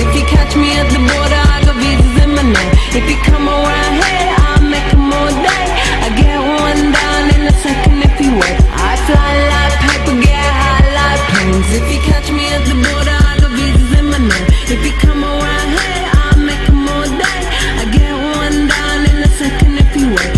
If you catch me at the border, I got visas in my name. If you come around here, I'll make 'em all day. I get one down in a second if you wait. I fly like paper, get high like planes. If you catch me at the border, I got visas in my name. If you come around here, I'll make 'em all day. I get one down in a second if you wait.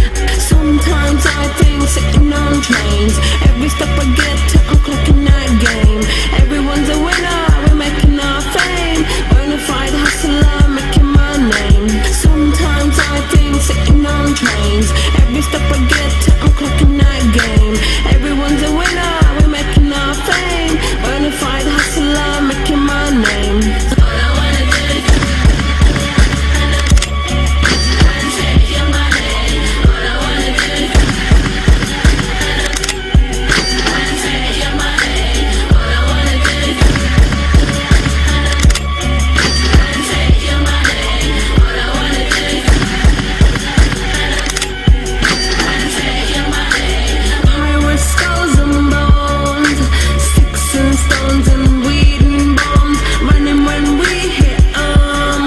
Sometimes I think sitting on trains. Every step I get to, I'm clocking that game. Everyone's a winner, we're making our fame. Bonafide hustler, making my name. Sometimes I think sitting on trains. Every step I get to, I'm clocking that game. Everyone's a winner, we're making our fame. Bonafide hustler, making my name. All I wanna do is take your money. All I wanna do is take your money. All I wanna do is take your money. All I wanna do is take your money. Pirate skulls and bones, sticks and stones and weed and bombs, running when we hit 'em.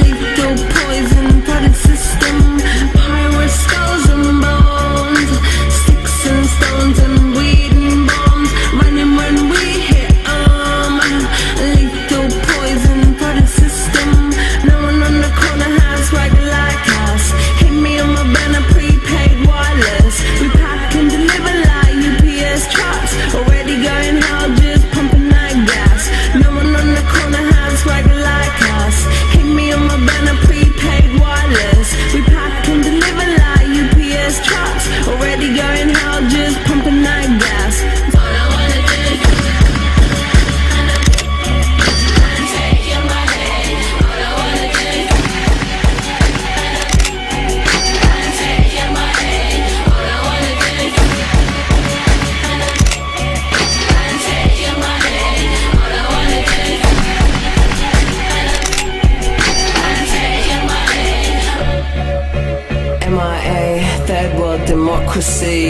Lethal poison for the system. Pirate skulls and bones, sticks and stones and weed and bombs, running when we hit 'em. Lethal poison for the system. No one on the corner has swagger like us. Hit me on my banner, prepaid wireless. We pack and deliver like UPS trucks. Already going hard, just pumping that gas. No one on the corner has swagger like us. Hit me on my banner, prepaid wireless. We pack and deliver like UPS trucks. Already going hard, just pumping that gas. All I wanna do is take your money. All I wanna do is take your money. All I wanna do is take your money. All I wanna do is take your money. MIA, third world democracy.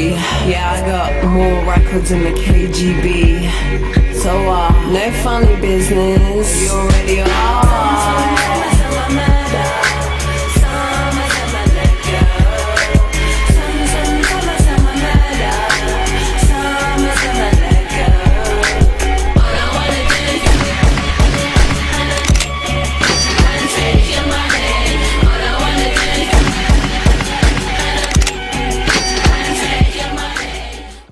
Yeah, I got more records than the KGB. So no funny business. You already are.